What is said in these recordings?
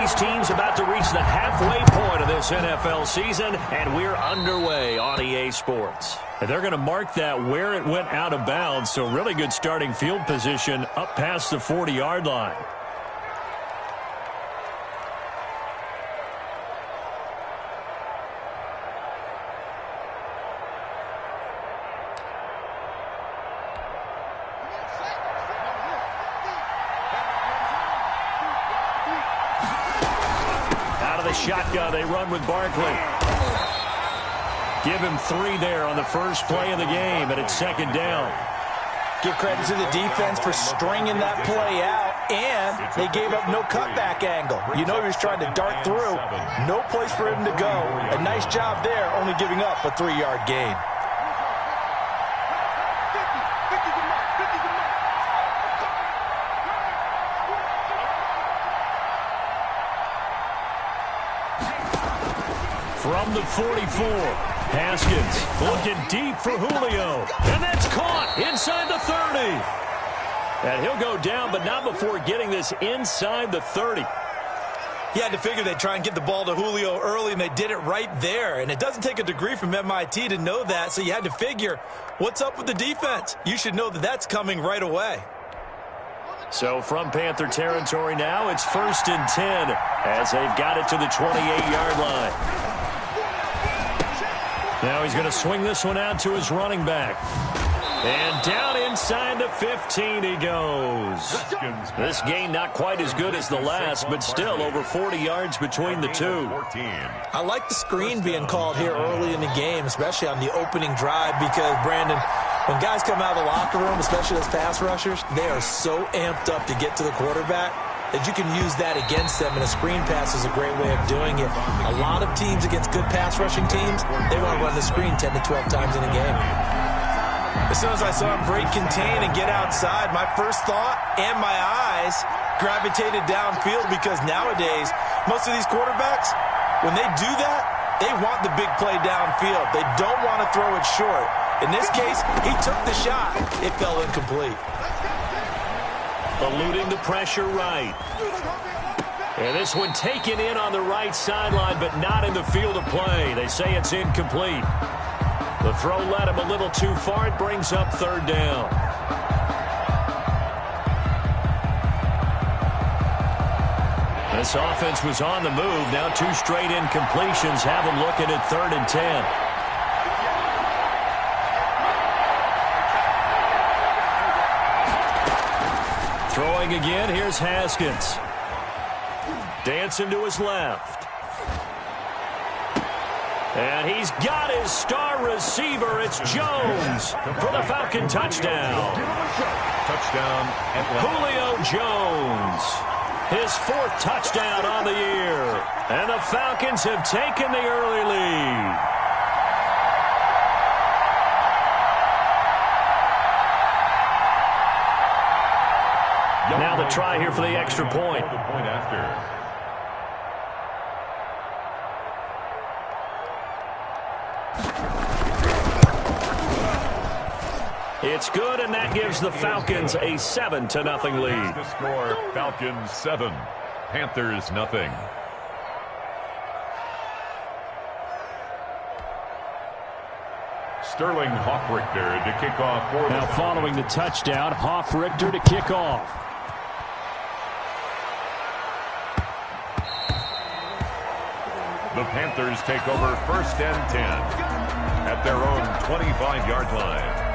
these teams about to reach the halfway point of this NFL season, and we're underway on EA Sports. And they're going to mark that where it went out of bounds, so really good starting field position up past the 40-yard line. Shotgun, they run with Barkley. Give him 3 there on the first play of the game, and it's second down. Give credit to the defense for stringing that play out, and they gave up no cutback angle. You know he was trying to dart through. No place for him to go. A nice job there, only giving up a 3-yard gain. From the 44, Haskins looking deep for Julio. And that's caught inside the 30. And he'll go down, but not before getting this inside the 30. You had to figure they'd try and get the ball to Julio early, and they did it right there. And it doesn't take a degree from MIT to know that, so you had to figure, what's up with the defense? You should know that that's coming right away. So from Panther territory now, it's 1st and 10 as they've got it to the 28-yard line. Now he's going to swing this one out to his running back. And down inside the 15 he goes. This gain not quite as good as the last, but still over 40 yards between the two. I like the screen being called here early in the game, especially on the opening drive, because, Brandon, when guys come out of the locker room, especially those pass rushers, they are so amped up to get to the quarterback that you can use that against them, and a screen pass is a great way of doing it. A lot of teams against good pass rushing teams, they want to run the screen 10 to 12 times in a game. As soon as I saw him break contain and get outside, my first thought and my eyes gravitated downfield, because nowadays, most of these quarterbacks, when they do that, they want the big play downfield. They don't want to throw it short. In this case, he took the shot. It fell incomplete. Eluding the pressure right. And this one taken in on the right sideline, but not in the field of play. They say it's incomplete. The throw led him a little too far. It brings up 3rd down. This offense was on the move. Now 2 straight incompletions have them looking at 3rd and 10. Throwing again, here's Haskins. Dancing to his left. And he's got his star receiver. It's Jones for the Falcon touchdown. Touchdown, Julio Jones. His 4th touchdown on the year. And the Falcons have taken the early lead. Now the try here for the extra point. It's good, and that gives the Falcons a 7-0 lead. The score, Falcons 7, Panthers nothing. Sterling Hoffrichter to kick off. Now following the touchdown, Hoffrichter to kick off. The Panthers take over 1st and 10 at their own 25-yard line.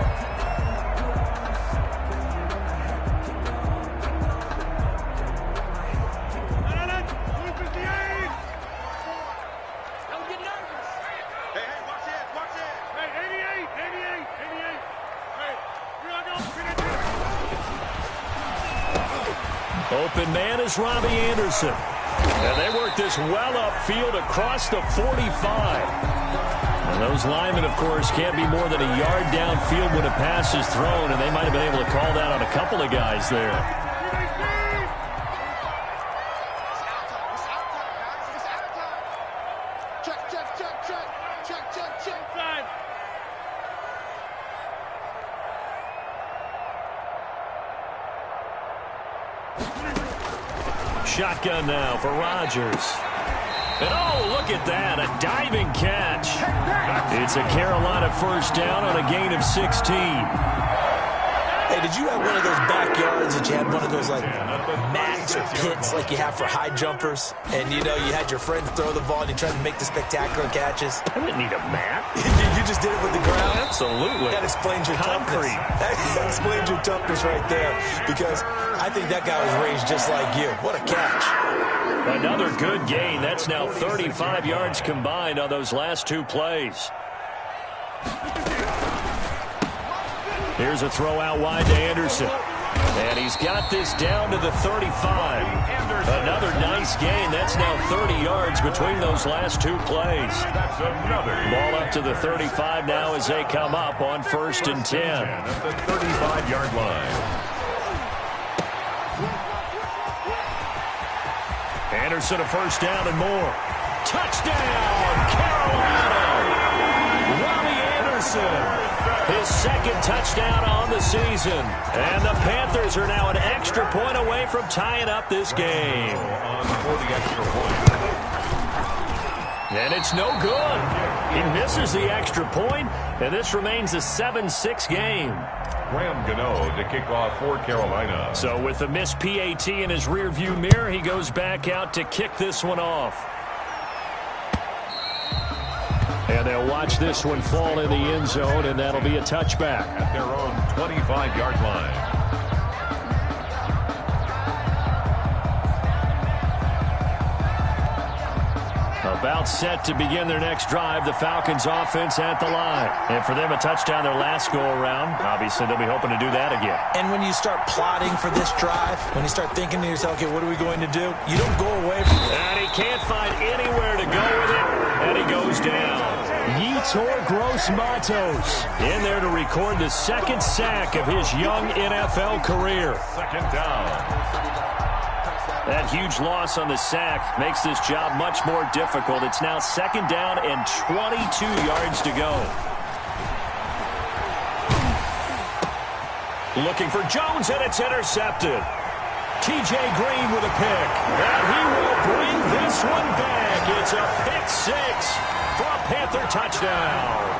Open man is Robbie Anderson. And they work this well upfield across the 45. And those linemen, of course, can't be more than a yard downfield when a pass is thrown, and they might have been able to call that on a couple of guys there. Shotgun now for Rodgers. And oh, look at that, a diving catch. It's a Carolina first down on a gain of 16. Hey, did you have one of those backyards that you had one of those, like, mats or pits like you have for high jumpers? And, you know, you had your friends throw the ball and you tried to make the spectacular catches? I didn't need a mat. You just did it with the ground? Absolutely. That explains your toughness. That explains your toughness right there. Because I think that guy was raised just like you. What a catch. Another good gain. That's now 35 yards combined on those last two plays. Here's a throw out wide to Anderson. And he's got this down to the 35. Another nice gain. That's now 30 yards between those last two plays. That's another. Ball up to the 35 now as they come up on 1st and 10. At the 35-yard line. Anderson a first down and more. Touchdown, Carolina! Robbie Anderson. His second touchdown on the season. And the Panthers are now an extra point away from tying up this game. For the extra point. And it's no good. He misses the extra point, and this remains a 7-6 game. Graham Gano to kick off for Carolina. So with the missed PAT in his rearview mirror, he goes back out to kick this one off. And they'll watch this one fall in the end zone, and that'll be a touchback. At their own 25-yard line. About set to begin their next drive, the Falcons offense at the line. And for them, a touchdown their last go-around. Obviously, they'll be hoping to do that again. And when you start plotting for this drive, when you start thinking to yourself, okay, what are we going to do? You don't go away from it. And he can't find anywhere to go with it, and he goes down. Yetur Gross-Matos in there to record the second sack of his young NFL career. Second down. That huge loss on the sack makes this job much more difficult. It's now second down and 22 yards to go. Looking for Jones, and it's intercepted. T.J. Green with a pick. And he will bring this one back. It's a pick six for a Panther touchdown.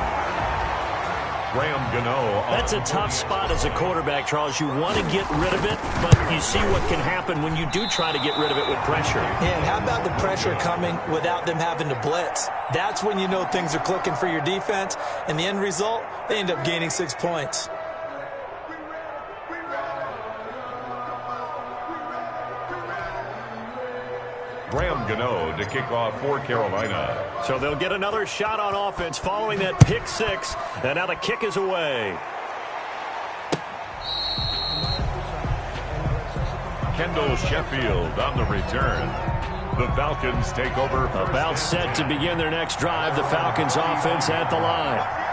Graham Gano. That's a tough spot as a quarterback, Charles. You want to get rid of it, but you see what can happen when you do try to get rid of it with pressure. Yeah, and how about the pressure coming without them having to blitz? That's when you know things are clicking for your defense, and the end result, they end up gaining 6 points. Graham Gano to kick off for Carolina. So they'll get another shot on offense following that pick six, and now the kick is away. Kendall Sheffield on the return. The Falcons take over. About set to begin their next drive, the Falcons offense at the line.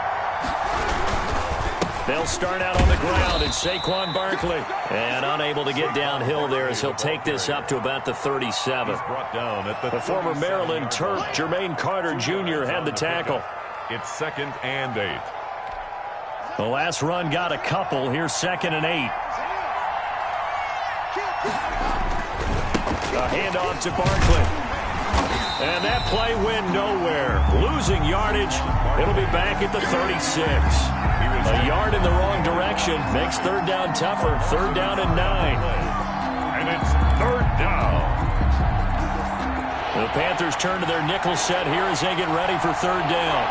They'll start out on the ground, and Saquon Barkley. And unable to get downhill there as he'll take this up to about the 37. Brought down at The former Maryland Terp, Jermaine Carter Jr. had the tackle. It's 2nd and 8. The last run got a couple. Here's 2nd and 8. A handoff to Barkley. And that play went nowhere. Losing yardage. It'll be back at the 36. A yard in the wrong direction makes third down tougher. 3rd down and 9. And it's 3rd down. The Panthers turn to their nickel set here as they get ready for 3rd down.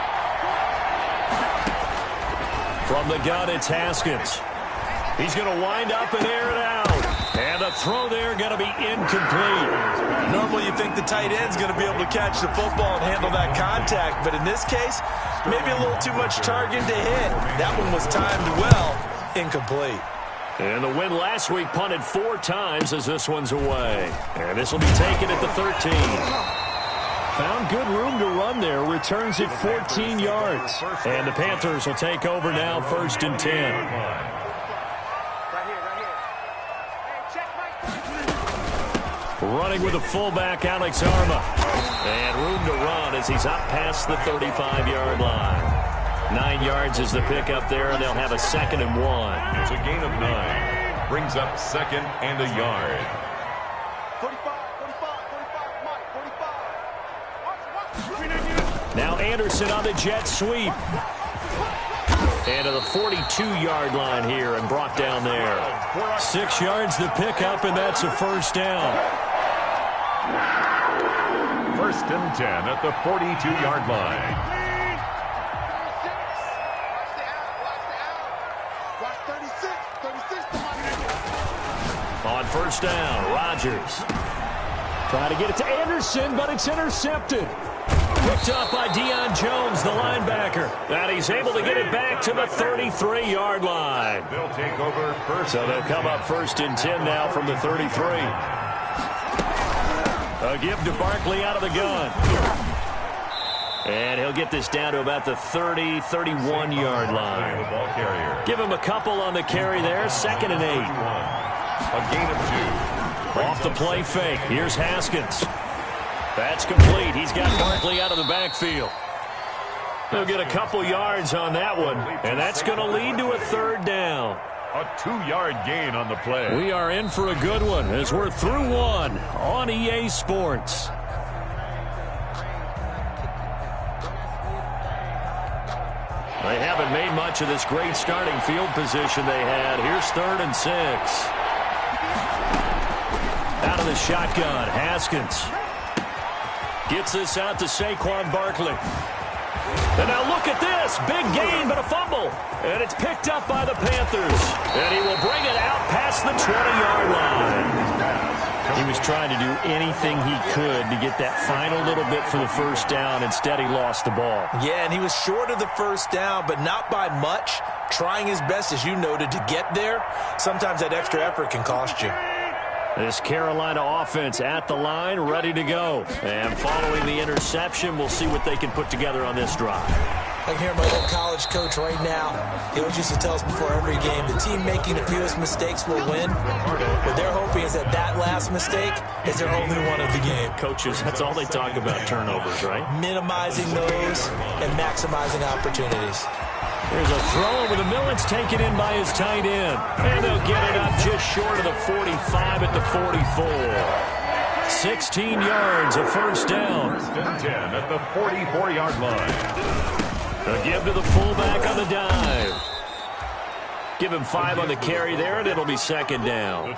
From the gun, it's Haskins. He's going to wind up and air it out. And the throw there going to be incomplete. Normally you think the tight end's going to be able to catch the football and handle that contact, but in this case, maybe a little too much target to hit. That one was timed well. Incomplete. And the win last week punted 4 times as this one's away. And this will be taken at the 13. Found good room to run there. Returns it 14 yards. And the Panthers will take over now, 1st and 10. Running with a fullback, Alex Arma. And room to run as he's up past the 35-yard line. 9 yards is the pickup there, and they'll have a 2nd and 1. It's a gain of 9. Brings up 2nd and a yard. Anderson on the jet sweep. And to the 42-yard line here and brought down there. 6 yards to pick up, and that's a first down. 1st and 10 at the 42-yard line. On first down, Rodgers. Trying to get it to Anderson, but it's intercepted. Picked off by Deion Jones, the linebacker. And he's able to get it back to the 33-yard line. They'll take over first. So they'll come up 1st and 10 now from the 33. A give to Barkley out of the gun. And he'll get this down to about the 30, 31-yard line. The ball carrier. Give him a couple on the carry there. 2nd and 8. A gain of 2. Off the play fake. Here's Haskins. That's complete. He's got Barkley out of the backfield. They'll get a couple yards on that one, and that's going to lead to a 3rd down. A 2-yard gain on the play. We are in for a good one as we're through one on EA Sports. They haven't made much of this great starting field position they had. Here's 3rd and 6. Out of the shotgun, Haskins. Gets this out to Saquon Barkley. And now look at this. Big gain, but a fumble. And it's picked up by the Panthers. And he will bring it out past the 20-yard line. He was trying to do anything he could to get that final little bit for the first down. Instead, he lost the ball. Yeah, and he was short of the first down, but not by much. Trying his best, as you noted, to get there. Sometimes that extra effort can cost you. This Carolina offense at the line, ready to go. And following the interception, we'll see what they can put together on this drive. I can hear my old college coach right now. He always used to tell us before every game, the team making the fewest mistakes will win. What they're hoping is that last mistake is their only one of the game. Coaches, that's all they talk about, turnovers, right? Minimizing those and maximizing opportunities. There's a throw over the middle. It's taken in by his tight end. And they'll get it up just short of the 45 at the 44. 16 yards, a first down. 1st and 10 at the 44-yard line. A give to the fullback on the dive. Give him 5 on the carry there, and it'll be 2nd down.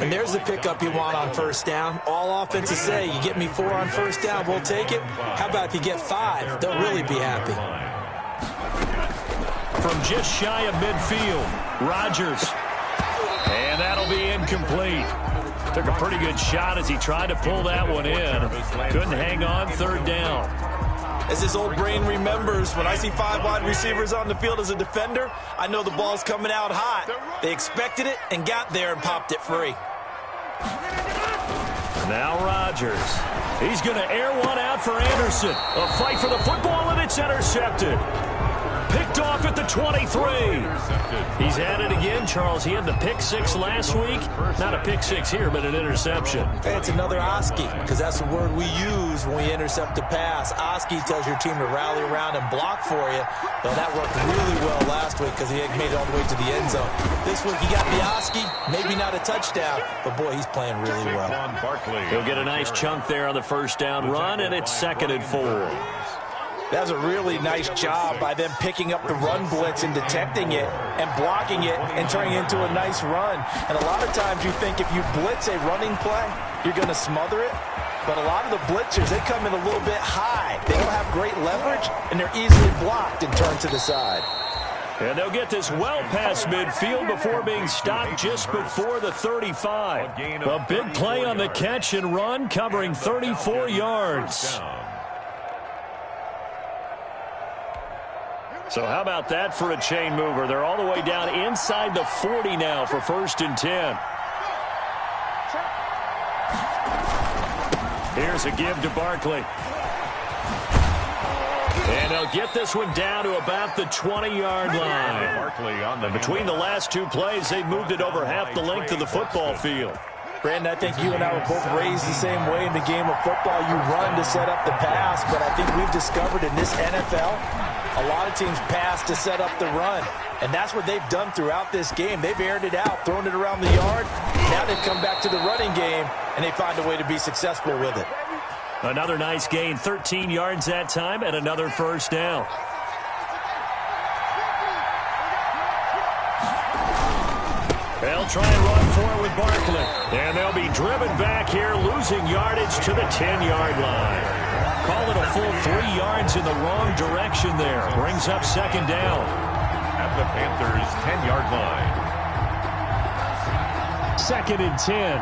And there's the pickup you want on first down. All offenses say, you get me 4 on first down, we'll take it. How about if you get 5? They'll really be happy. From just shy of midfield, Rodgers. And that'll be incomplete. Took a pretty good shot as he tried to pull that one in. Couldn't hang on, 3rd down. As his old brain remembers, when I see 5 wide receivers on the field as a defender, I know the ball's coming out hot. They expected it and got there and popped it free. Now Rodgers. He's going to air one out for Anderson. A fight for the football, and it's intercepted. Picked off at the 23. He's at it again, Charles. He had the pick 6 last week. Not a pick 6 here, but an interception. Hey, it's another Oski, because that's the word we use when we intercept a pass. Oski tells your team to rally around and block for you. Though that worked really well last week because he made it all the way to the end zone. This week he got the Oski, maybe not a touchdown, but boy, he's playing really well. He'll get a nice chunk there on the first down run, and it's 2nd and 4. That was a really nice job by them picking up the run blitz and detecting it and blocking it and turning it into a nice run. And a lot of times you think if you blitz a running play, you're going to smother it. But a lot of the blitzers, they come in a little bit high. They don't have great leverage, and they're easily blocked and turned to the side. And they'll get this well past midfield before being stopped just before the 35. A big play on the catch and run, covering 34 yards. So how about that for a chain mover? They're all the way down inside the 40 now for 1st and 10. Here's a give to Barkley. And they'll get this one down to about the 20-yard line. And between the last 2 plays, they've moved it over half the length of the football field. Brandon, I think you and I were both raised the same way in the game of football. You run to set up the pass, but I think we've discovered in this NFL, a lot of teams pass to set up the run. And that's what they've done throughout this game. They've aired it out, thrown it around the yard. Now they've come back to the running game, and they find a way to be successful with it. Another nice gain, 13 yards that time, and another first down. They'll try and run for it with Barkley. And they'll be driven back here, losing yardage to the 10-yard line. Call it a full 3 yards in the wrong direction there. Brings up second down. At the Panthers' 10-yard line. 2nd and 10.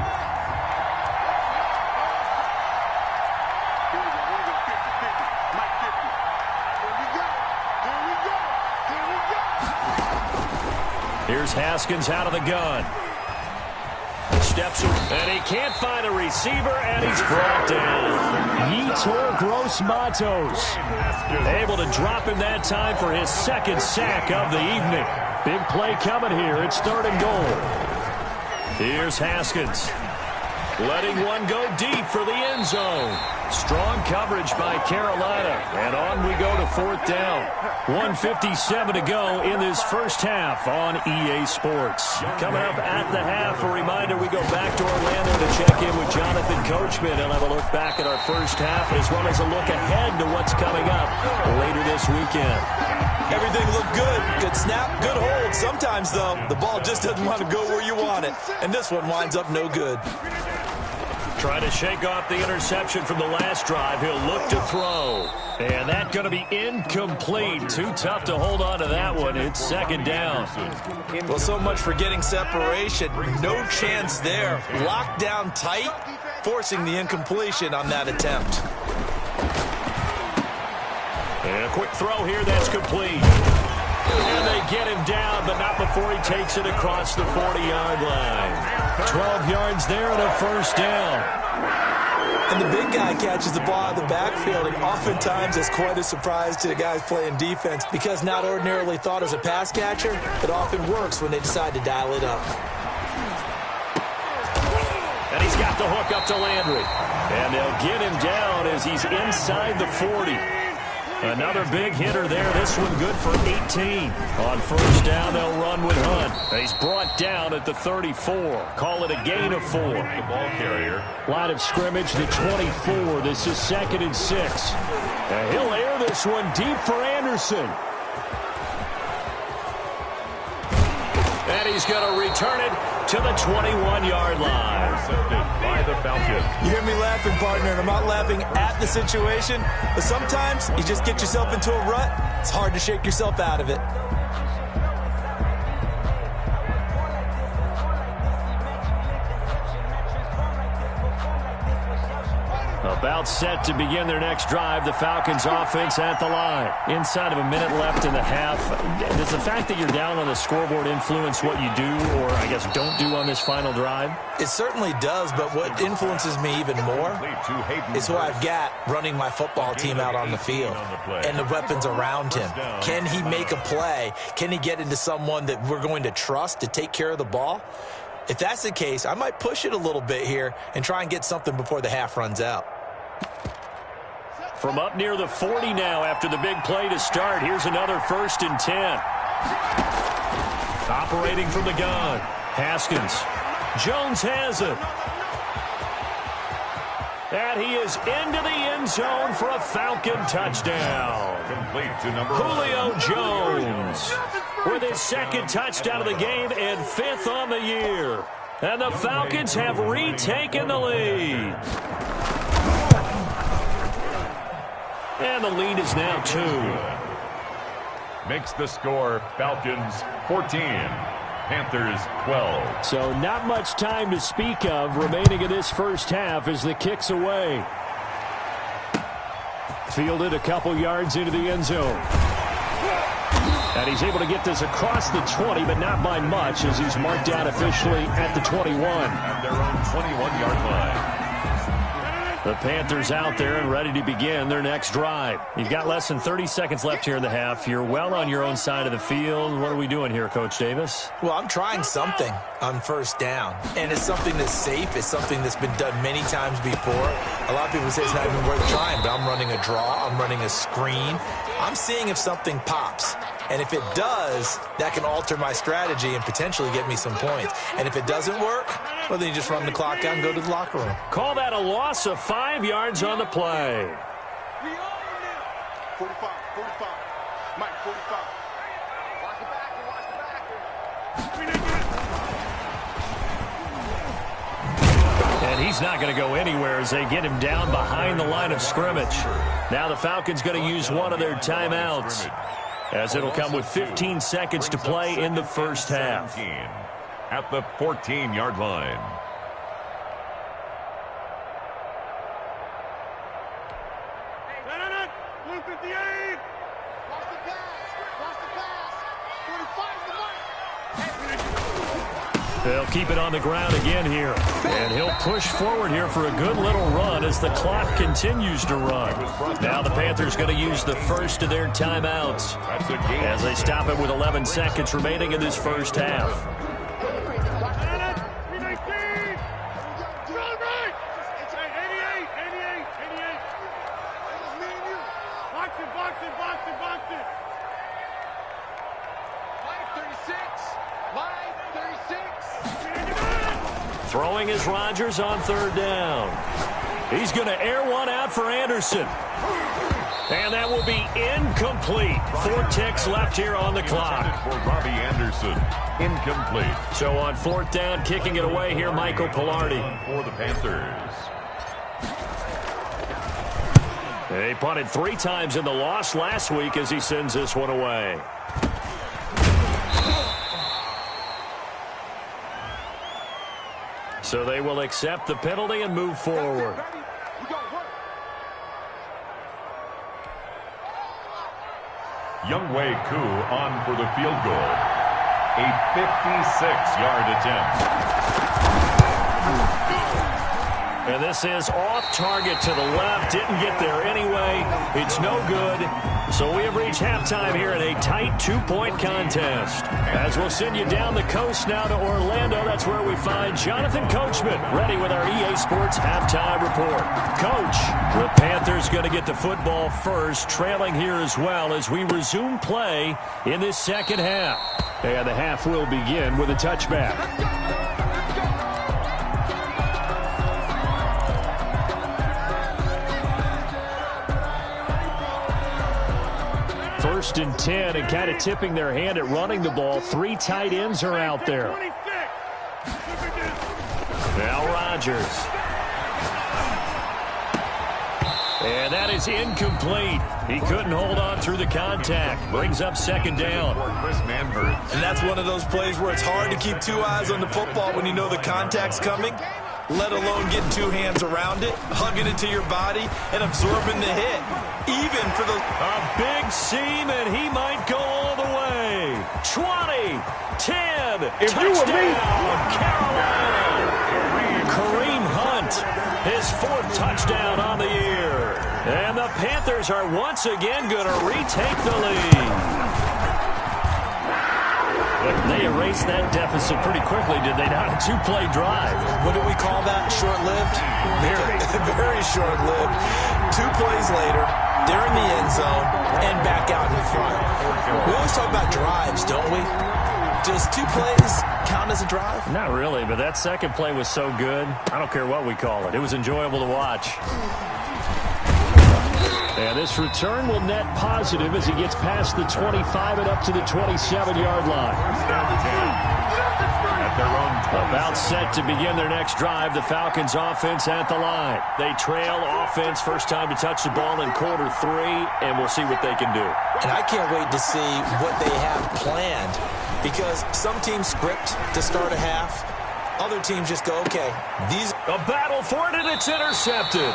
Here's Haskins out of the gun. Steps and he can't find a receiver, and he's brought down. Yetur Gross-Matos able to drop him that time for his 2nd sack of the evening. Big play coming here. It's 3rd and goal. Here's Haskins. Letting one go deep for the end zone. Strong coverage by Carolina. And on we go to 4th down. 1:57 to go in this first half on EA Sports. Coming up at the half, a reminder we go back to Orlando to check in with Jonathan Coachman. He'll have a look back at our first half as well as a look ahead to what's coming up later this weekend. Everything looked good. Good snap, good hold. Sometimes, though, the ball just doesn't want to go where you want it. And this one winds up no good. Trying to shake off the interception from the last drive. He'll look to throw. And that's going to be incomplete. Too tough to hold on to that one. It's 2nd down. Well, so much for getting separation. No chance there. Locked down tight, forcing the incompletion on that attempt. And a quick throw here that's complete. And they get him down, but not before he takes it across the 40-yard line. 12 yards there and a first down. And the big guy catches the ball out of the backfield, and oftentimes it's quite a surprise to the guys playing defense because not ordinarily thought as a pass catcher, it often works when they decide to dial it up. And he's got the hook up to Landry. And they'll get him down as he's inside the 40. Another big hitter there. This one good for 18. On first down, they'll run with Hunt. He's brought down at the 34. Call it a gain of 4. The ball carrier. Line of scrimmage, the 24. This is 2nd and 6. And he'll air this one deep for Anderson. And he's going to return it to the 21-yard line. Intercepted by the Falcons. You hear me laughing, partner, and I'm not laughing at the situation, but sometimes you just get yourself into a rut. It's hard to shake yourself out of it. About set to begin their next drive. The Falcons offense at the line. Inside of a minute left in the half. Does the fact that you're down on the scoreboard influence what you do, or I guess don't do on this final drive? It certainly does, but what influences me even more is who I've got running my football team out on the field and the weapons around him. Can he make a play? Can he get into someone that we're going to trust to take care of the ball? If that's the case, I might push it a little bit here and try and get something before the half runs out. From up near the 40 now after the big play to start. Here's another 1st and 10. Operating from the gun. Haskins. Jones has it. And he is into the end zone for a Falcon touchdown. Complete to number Julio Jones with his 2nd touchdown of the game and 5th on the year. And the Falcons have retaken the lead. And the lead is now 2. Makes the score Falcons 14, Panthers 12. So not much time to speak of remaining in this first half as the kick's away. Fielded a couple yards into the end zone. And he's able to get this across the 20, but not by much as he's marked out officially at the 21. At their own 21-yard line. The Panthers out there and ready to begin their next drive. You've got less than 30 seconds left here in the half. You're well on your own side of the field. What are we doing here, Coach Davis? Well, I'm trying something on first down, and it's something that's safe. It's something that's been done many times before. A lot of people say it's not even worth trying, but I'm running a draw. I'm running a screen. I'm seeing if something pops. And if it does, that can alter my strategy and potentially get me some points. And if it doesn't work, well, then you just run the clock out and go to the locker room. Call that a loss of 5 yards on the play. 45, 45. Mike, 45. Watch the back, watch the back. And he's not going to go anywhere as they get him down behind the line of scrimmage. Now the Falcons going to use one of their timeouts, as it'll come with 15 seconds to play in the first half. At the 14-yard line. They'll keep it on the ground again here. And he'll push forward here for a good little run as the clock continues to run. Now the Panthers going to use the first of their timeouts as they stop it with 11 seconds remaining in this first half. Throwing is Rodgers on third down. He's going to air one out for Anderson. And that will be incomplete. 4 ticks left here on the clock. For Robbie Anderson, incomplete. So on fourth down, kicking it away here, Michael Pilardi. For the Panthers. They punted 3 times in the loss last week as he sends this one away. So they will accept the penalty and move forward. Younghoe Koo on for the field goal. A 56-yard attempt. And this is off target to the left. Didn't get there anyway. It's no good. So we have reached halftime here in a tight 2-point contest. As we'll send you down the coast now to Orlando. That's where we find Jonathan Coachman ready with our EA Sports halftime report. Coach, the Panthers going to get the football first, trailing here as well as we resume play in this second half. And the half will begin with a touchback. First and 10, and kind of tipping their hand at running the ball. 3 tight ends are out there. Now Rodgers. And that is incomplete. He couldn't hold on through the contact. Brings up second down. And that's one of those plays where it's hard to keep 2 eyes on the football when you know the contact's coming, let alone getting 2 hands around it, hugging it to your body, and absorbing the hit. Even for the... A big seam, and he might go all the way. 20, 10, if touchdown, you were me. Carolina. Kareem Hunt, his 4th touchdown on the year. And the Panthers are once again going to retake the lead. They erased that deficit pretty quickly, did they not? A 2-play drive. What do we call that? Short-lived? Very short-lived. 2 plays later, they're in the end zone and back out in front. We always talk about drives, don't we? Does 2 plays count as a drive? Not really, but that second play was so good. I don't care what we call it. It was enjoyable to watch. And this return will net positive as he gets past the 25 and up to the 27-yard line. At their own 20. About set to begin their next drive, the Falcons offense at the line. They trail offense, first time to touch the ball in quarter 3, and we'll see what they can do. And I can't wait to see what they have planned, because some teams script to start a half. Other teams just go, okay, these... A battle for it, and it's intercepted.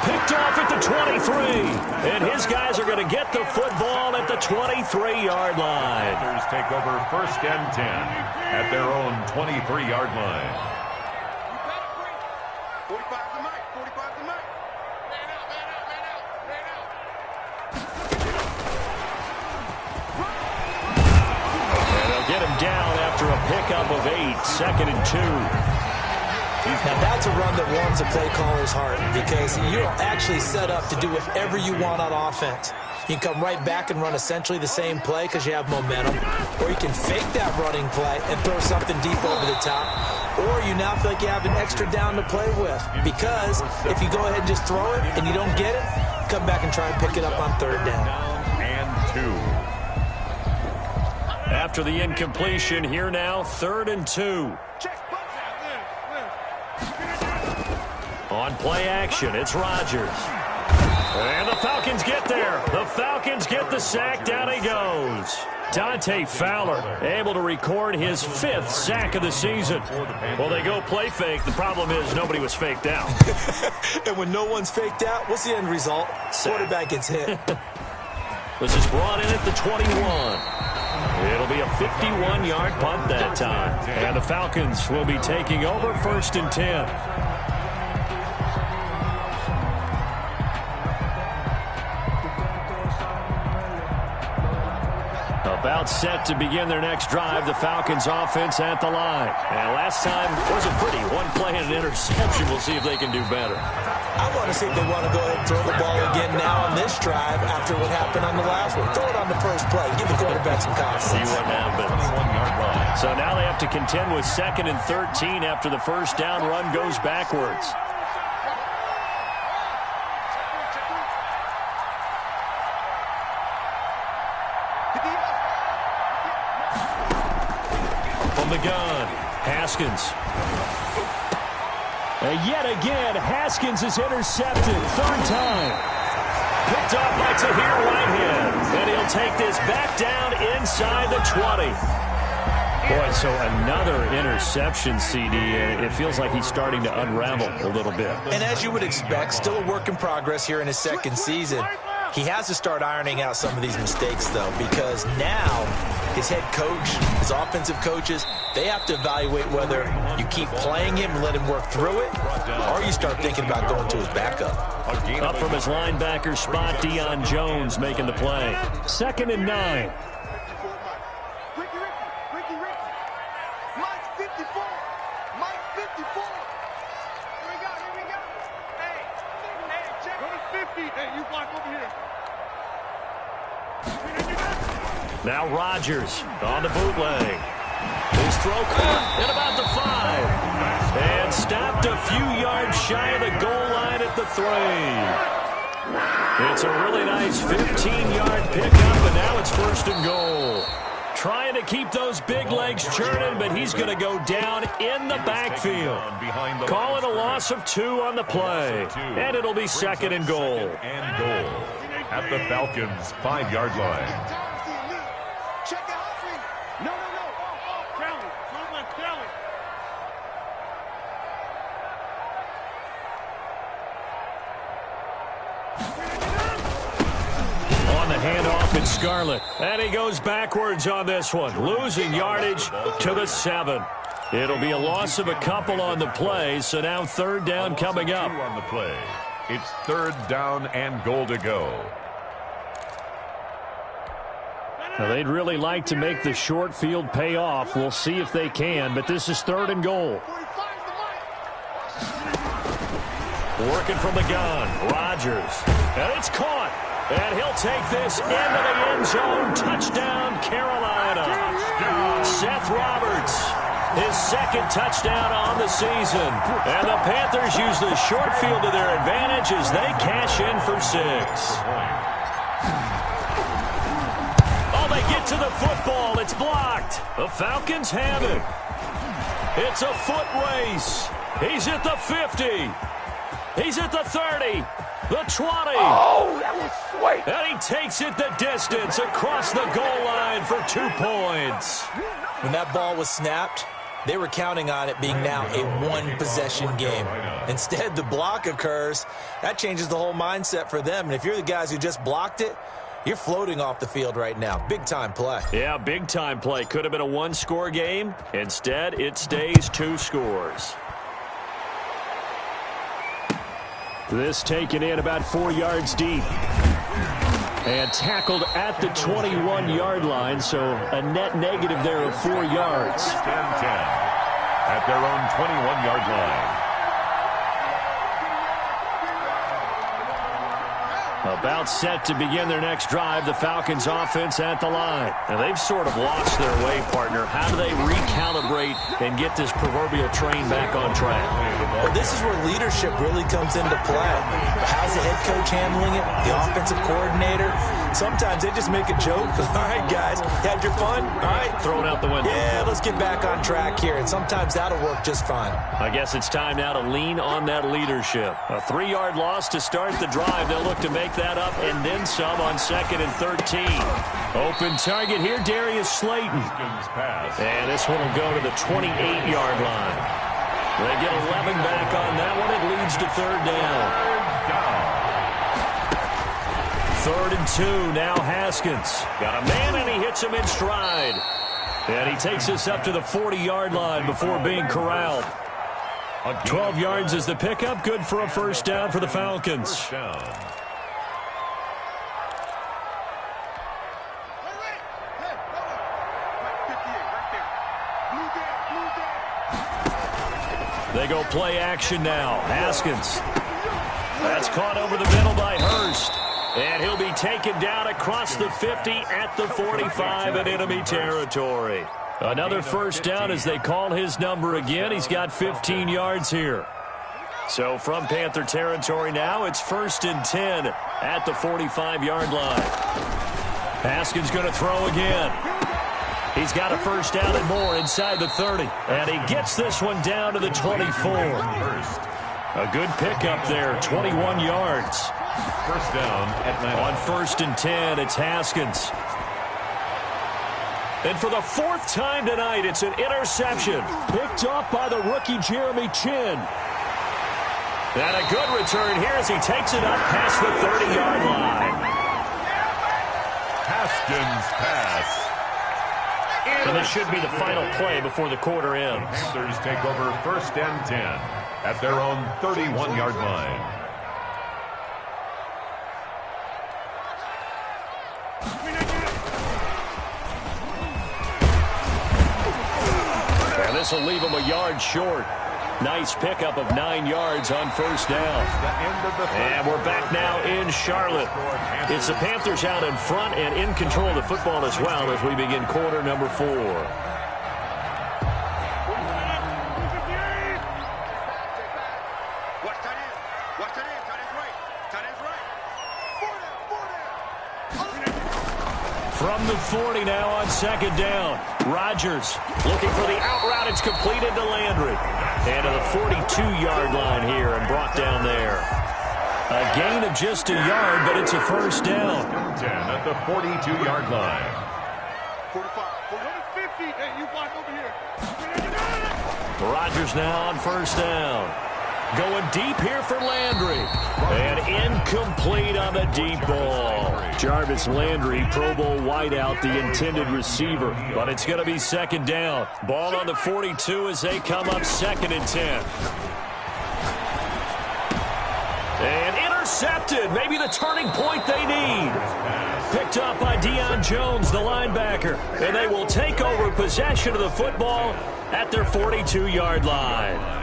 Picked off at the 23, and his guys are going to get the football at the 23-yard line. Panthers take over first and 10 at their own 23-yard line. 45 to Mike, 45 to Mike. Man out, man out, man out, man out. And they'll get him down after a pickup of 8, 2nd and 2. Now, that's a run that warms a play caller's heart, because you're actually set up to do whatever you want on offense. You can come right back and run essentially the same play because you have momentum. Or you can fake that running play and throw something deep over the top. Or you now feel like you have an extra down to play with. Because if you go ahead and just throw it and you don't get it, come back and try and pick it up on third down. And 2. After the incompletion, here now, 3rd and 2. On play action, it's Rodgers. And the Falcons get there. The Falcons get the sack. Down he goes. Dante Fowler able to record his 5th sack of the season. Well, they go play fake. The problem is nobody was faked out. And when no one's faked out, what's the end result? Quarterback gets hit. This is brought in at the 21. It'll be a 51-yard punt that time. And the Falcons will be taking over 1st and 10. About set to begin their next drive, the Falcons offense at the line. And last time was a pretty one play and an interception. We'll see if they can do better. I want to see if they want to go ahead and throw the ball again now on this drive after what happened on the last one. Throw it on the first play. Give the quarterback some confidence. See what happens. So now they have to contend with 2nd and 13 after the first down run goes backwards. From the gun, Haskins. And yet again, Haskins is intercepted. 3rd time. Picked off by Tahir Whitehead. And he'll take this back down inside the 20. Boy, so another interception, CD. It feels like he's starting to unravel a little bit. And as you would expect, still a work in progress here in his 2nd season. He has to start ironing out some of these mistakes, though, because now his head coach, his offensive coaches, they have to evaluate whether you keep playing him and let him work through it, or you start thinking about going to his backup. Up from his linebacker spot, Deion Jones making the play. 2nd and 9. Now Rodgers on the bootleg. His throw caught at about the 5. And stopped a few yards shy of the goal line at the 3. It's a really nice 15-yard pickup, and now it's 1st and goal. Trying to keep those big legs churning, but he's going to go down in the backfield. Calling a loss of 2 on the play. And it'll be 2nd and goal. At the Falcons' 5-yard line. Handoff in Scarlett. And he goes backwards on this one. Losing yardage to the 7. It'll be a loss of a couple on the play, so now 3rd down coming up. On the play. It's 3rd down and goal to go. Now, they'd really like to make the short field pay off. We'll see if they can, but this is 3rd and goal. Working from the gun, Rodgers. And it's caught. And he'll take this into the end zone. Touchdown, Carolina. Seth Roberts, his 2nd touchdown on the season. And the Panthers use the short field to their advantage as they cash in for 6. Oh, they get to the football. It's blocked. The Falcons have it. It's a foot race. He's at the 50. He's at the 30. The 20. Oh, that was sweet. And he takes it the distance across the goal line for 2 points. When that ball was snapped, they were counting on it being now a 1-possession game. Instead, the block occurs. That changes the whole mindset for them. And if you're the guys who just blocked it, you're floating off the field right now. Big-time play. Yeah, big-time play. Could have been a 1-score game. Instead, it stays 2 scores. This taken in about 4 yards deep. And tackled at the 21-yard line, so a net negative there of 4 yards. 10-10 at their own 21-yard line. About set to begin their next drive, the Falcons offense at the line. Now, they've sort of lost their way, partner. How do they recalibrate and get this proverbial train back on track? Well, this is where leadership really comes into play. How's the head coach handling it? The offensive coordinator? Sometimes they just make a joke. All right, guys, had your fun? All right. Throw it out the window. Yeah, let's get back on track here. And sometimes that'll work just fine. I guess it's time now to lean on that leadership. A 3-yard loss to start the drive. They'll look to make that up and then some on 2nd and 13. Open target here, Darius Slayton. And this one will go to the 28-yard line. They get 11 back on that one. It leads to 3rd down. 3rd and 2. Now Haskins. Got a man, and he hits him in stride. And he takes us up to the 40-yard line before being corralled. 12 yards is the pickup. Good for a 1st down for the Falcons. They go play action now. Haskins. That's caught over the middle by Hurst. And he'll be taken down across the 50 at the 45 in enemy territory. Another 1st down as they call his number again. He's got 15 yards here. So from Panther territory now, it's 1st and 10 at the 45-yard line. Haskins going to throw again. He's got a 1st down and more inside the 30. And he gets this one down to the 24. A good pickup there, 21 yards. 1st down, Atlanta. On 1st and 10, it's Haskins. And for the 4th time tonight, it's an interception. Picked off by the rookie Jeremy Chin. And a good return here as he takes it up past the 30-yard line. Haskins pass. And this should be the final play before the quarter ends. Panthers take over 1st and 10 at their own 31-yard line. And this will leave him a yard short. Nice pickup of 9 yards on 1st down. And we're back now in Charlotte. It's the Panthers out in front and in control of the football as well as we begin quarter number 4. From the 40 now on 2nd down. Rodgers looking for the out route. It's completed to Landry. And to the 42-yard line here and brought down there. A gain of just a yard, but it's a 1st down. 10 at the 42-yard line. 45, 50. Hey, you block over here. Rodgers now on 1st down. Going deep here for Landry. And incomplete on the deep ball. Jarvis Landry, Pro Bowl wideout, the intended receiver. But it's going to be 2nd down. Ball on the 42 as they come up 2nd and 10. And intercepted. Maybe the turning point they need. Picked up by Deion Jones, the linebacker. And they will take over possession of the football at their 42-yard line.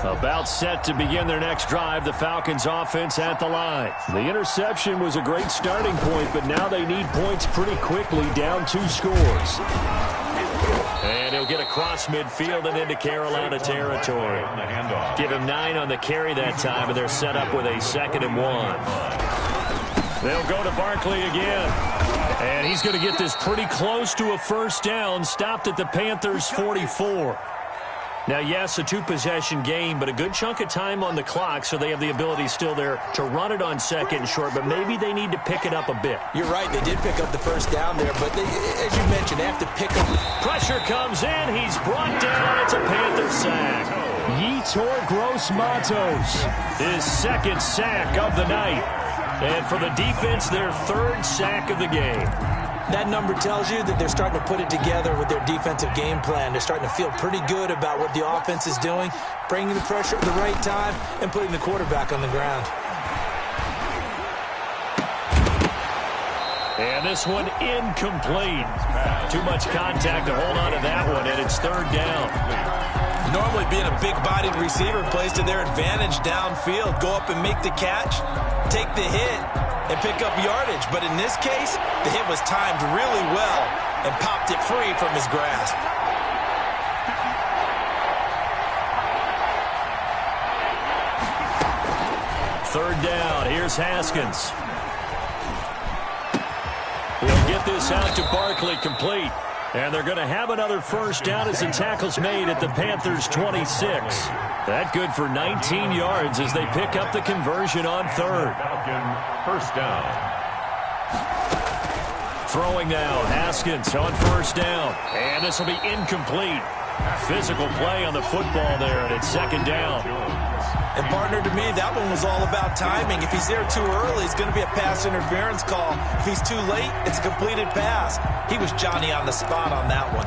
About set to begin their next drive, the Falcons offense at the line. The interception was a great starting point, but now they need points pretty quickly, down 2 scores. And he'll get across midfield and into Carolina territory. Give him 9 on the carry that time, and they're set up with a 2nd and 1. They'll go to Barkley again. And he's going to get this pretty close to a 1st down, stopped at the Panthers' 44. Now, yes, a 2-possession game, but a good chunk of time on the clock, so they have the ability still there to run it on 2nd and short, but maybe they need to pick it up a bit. You're right, they did pick up the 1st down there, but they, as you mentioned, they have to pick up. Pressure comes in, he's brought down, it's a Panther sack. Yetur Gross-Matos, his 2nd sack of the night. And for the defense, their 3rd sack of the game. That number tells you that they're starting to put it together with their defensive game plan. They're starting to feel pretty good about what the offense is doing, bringing the pressure at the right time, and putting the quarterback on the ground. And this one incomplete. Too much contact to hold on to that one, and it's third down. Normally being a big-bodied receiver plays to their advantage downfield. Go up and make the catch, take the hit, and pick up yardage. But in this case, the hit was timed really well and popped it free from his grasp. Third down. Here's Haskins. He'll get this out to Barkley, complete. And they're going to have another first down as the tackle's made at the Panthers' 26. That good for 19 yards as they pick up the conversion on third. First down. Throwing now, Haskins on first down. And this will be incomplete. Physical play on the football there, and it's second down. And partner, to me, that one was all about timing. If he's there too early, it's going to be a pass interference call. If he's too late, it's a completed pass. He was Johnny on the spot on that one.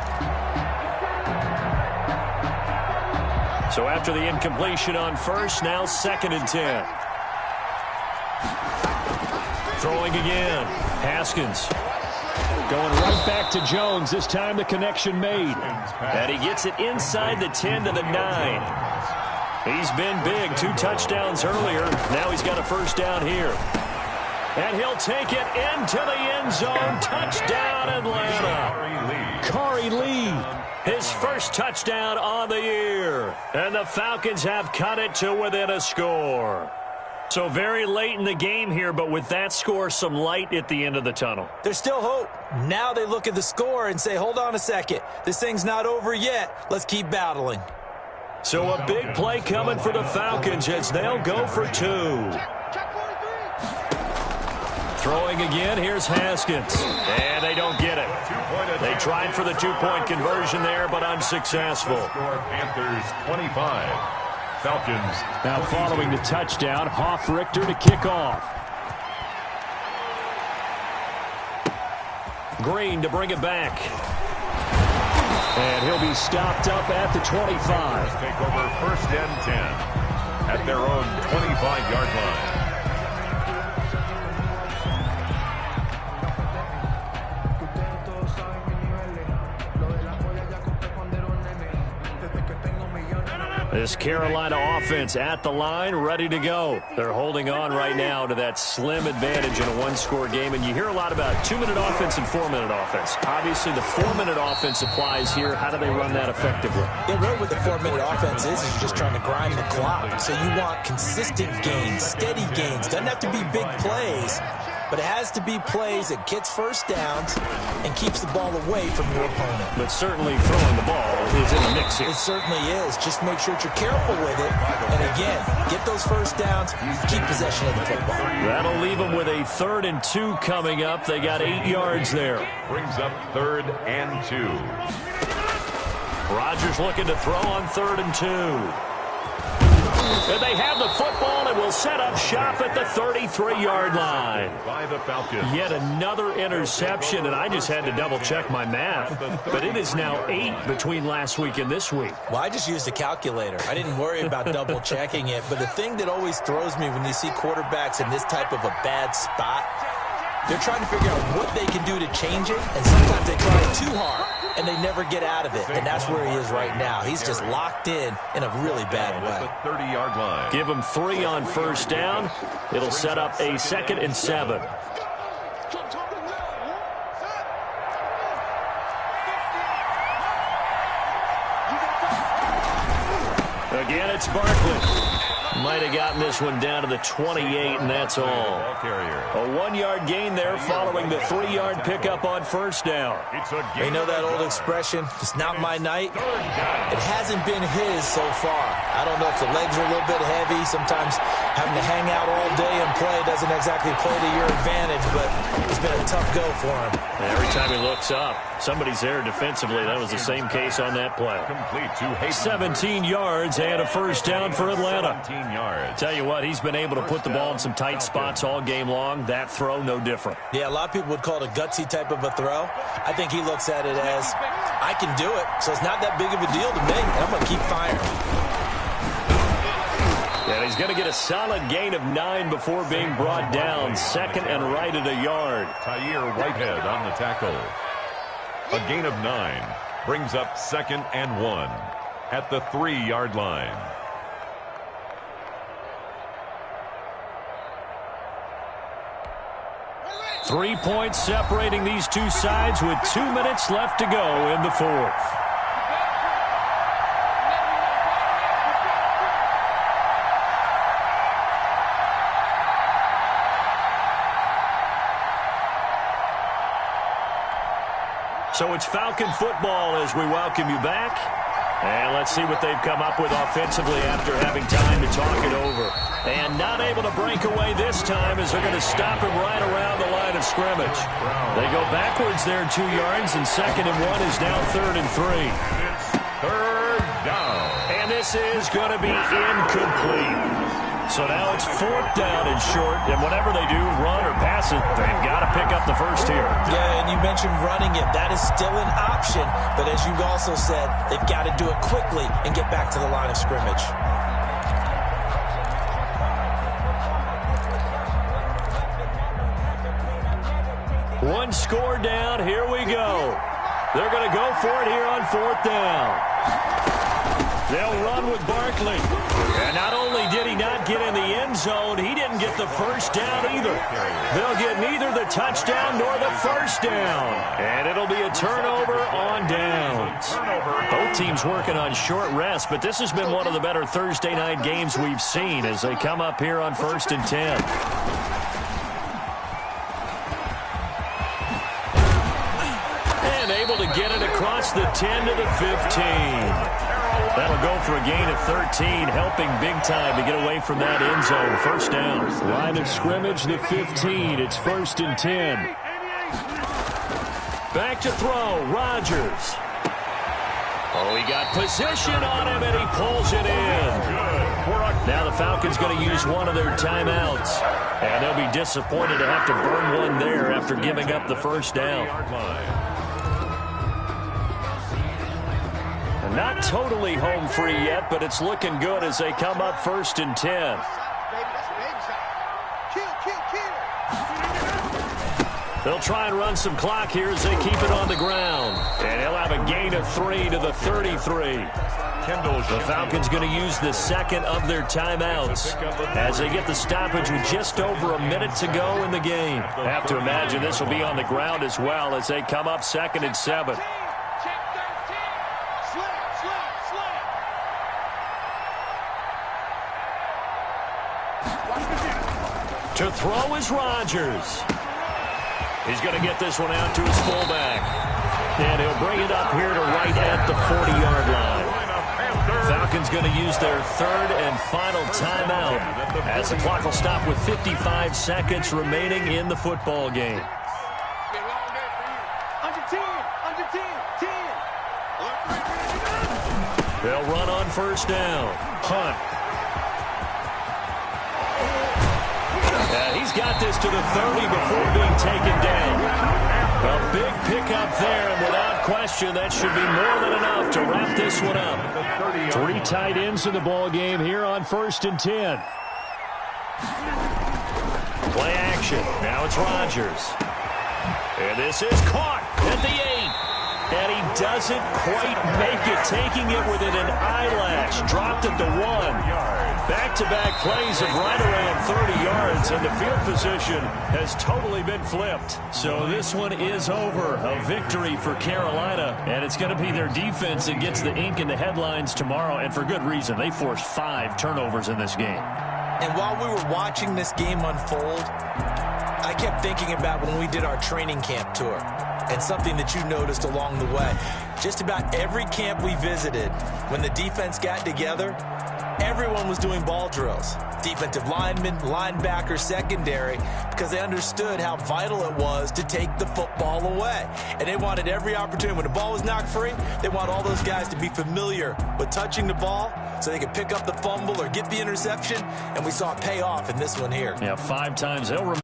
So after the incompletion on first, now second and 10. Throwing again. Haskins. Going right back to Jones. This time the connection made. And he gets it inside the 10 to the 9. He's been big. 2 touchdowns earlier. Now he's got a first down here. And he'll take it into the end zone. Touchdown, Atlanta. Corey Lee, his first touchdown on the year. And the Falcons have cut it to within a score. So very late in the game here, but with that score, some light at the end of the tunnel. There's still hope. Now they look at the score and say, hold on a second. This thing's not over yet. Let's keep battling. So a big play coming for the Falcons as they'll go for 2. Throwing again, here's Haskins. And they don't get it. They tried for the 2-point conversion there, but unsuccessful. Panthers 25. Falcons. Now following the touchdown, Hoff-Richter to kick off. Green to bring it back. And he'll be stopped up at the 25. Take over first and 10 at their own 25-yard line. This Carolina offense at the line, ready to go. They're holding on right now to that slim advantage in a one-score game. And you hear a lot about 2-minute offense and 4-minute offense. Obviously, the 4-minute offense applies here. How do they run that effectively? Yeah, really what the 4-minute offense is you're just trying to grind the clock. So you want consistent gains, steady gains. Doesn't have to be big plays, but it has to be plays that gets first downs and keeps the ball away from your opponent. But certainly throwing the ball is in the mix here. It certainly is. Just make sure that you're careful with it. And again, get those first downs, keep possession of the football. That'll leave them with a 3rd and 2 coming up. They got 8 yards there. Brings up 3rd and 2. Rodgers looking to throw on 3rd and 2. And they have the football and will set up shop at the 33-yard line. By the Falcons. Yet another interception, and I just had to double-check my math. But it is now 8 between last week and this week. Well, I just used a calculator. I didn't worry about double-checking it. But the thing that always throws me when you see quarterbacks in this type of a bad spot, they're trying to figure out what they can do to change it, and sometimes they try it too hard, and they never get out of it. And that's where he is right now. He's just locked in a really bad way. The 30-yard line. Give him 3 on first down. It'll set up a 2nd and 7. Again, it's Barkley. Might have gotten this one down to the 28, and that's all. A 1-yard gain there following the 3-yard pickup on first down. You know that old expression, it's not my night? It hasn't been his so far. I don't know if the legs are a little bit heavy. Sometimes having to hang out all day and play doesn't exactly play to your advantage, but it's been a tough go for him. Every time he looks up, somebody's there defensively. That was the same case on that play. 17 yards and a first down for Atlanta. Tell you what, he's been able to put the ball in some tight spots all game long. That throw, no different. Yeah, a lot of people would call it a gutsy type of a throw. I think he looks at it as, I can do it, so it's not that big of a deal to me, and I'm going to keep firing. And he's going to get a solid gain of 9 before being brought down. Second and right at a yard. Tyre Whitehead on the tackle. A gain of 9 brings up 2nd and 1 at the 3-yard line. Three points separating these two sides with 2 minutes left to go in the fourth. So it's Falcon football as we welcome you back. And let's see what they've come up with offensively after having time to talk it over. And not able to break away this time as they're going to stop him right around the line of scrimmage. They go backwards there 2 yards, and 2nd and 1 is now 3rd and 3. Third down. And this is going to be incomplete. So now it's 4th down and short, and whatever they do, run or pass it, they've got to pick up the first here. Yeah, and you mentioned running it. That is still an option, but as you also said, they've got to do it quickly and get back to the line of scrimmage. One score down, here we go. They're going to go for it here on 4th down. They'll run with Barkley. And not only did he not get in the end zone, he didn't get the first down either. They'll get neither the touchdown nor the first down. And it'll be a turnover on downs. Both teams working on short rest, but this has been one of the better Thursday night games we've seen as they come up here on 1st and 10. And able to get it across the 10 to the 15. That'll go for a gain of 13, helping big time to get away from that end zone. First down. Line of scrimmage, the 15. It's 1st and 10. Back to throw, Rodgers. Oh, he got position on him, and he pulls it in. Now the Falcons going to use one of their timeouts. And they'll be disappointed to have to burn one there after giving up the first down. Not totally home free yet, but it's looking good as they come up 1st and 10. They'll try and run some clock here as they keep it on the ground. And he'll have a gain of 3 to the 33. The Falcons going to use the 2nd of their timeouts as they get the stoppage with just over a minute to go in the game. I have to imagine this will be on the ground as well as they come up 2nd and 7. To throw is Rodgers. He's going to get this one out to his fullback. And he'll bring it up here to right at the 40-yard line. Falcons going to use their 3rd and final timeout as the clock will stop with 55 seconds remaining in the football game. They'll run on 1st down. Hunt. He's got this to the 30 before being taken down. A big pickup there, and without question, that should be more than enough to wrap this one up. 3 tight ends in the ball game here on 1st and 10. Play action. Now it's Rodgers. And this is caught at the 8. And he doesn't quite make it, taking it within an eyelash. Dropped at the 1. Back-to-back plays of right around 30 yards, and the field position has totally been flipped. So this one is over. A victory for Carolina, and it's going to be their defense that gets the ink in the headlines tomorrow, and for good reason. They forced 5 turnovers in this game. And while we were watching this game unfold, I kept thinking about when we did our training camp tour. And something that you noticed along the way. Just about every camp we visited, when the defense got together, everyone was doing ball drills. Defensive linemen, linebackers, secondary, because they understood how vital it was to take the football away. And they wanted every opportunity. When the ball was knocked free, they want all those guys to be familiar with touching the ball so they could pick up the fumble or get the interception. And we saw it pay off in this one here. Yeah, 5 times. They'll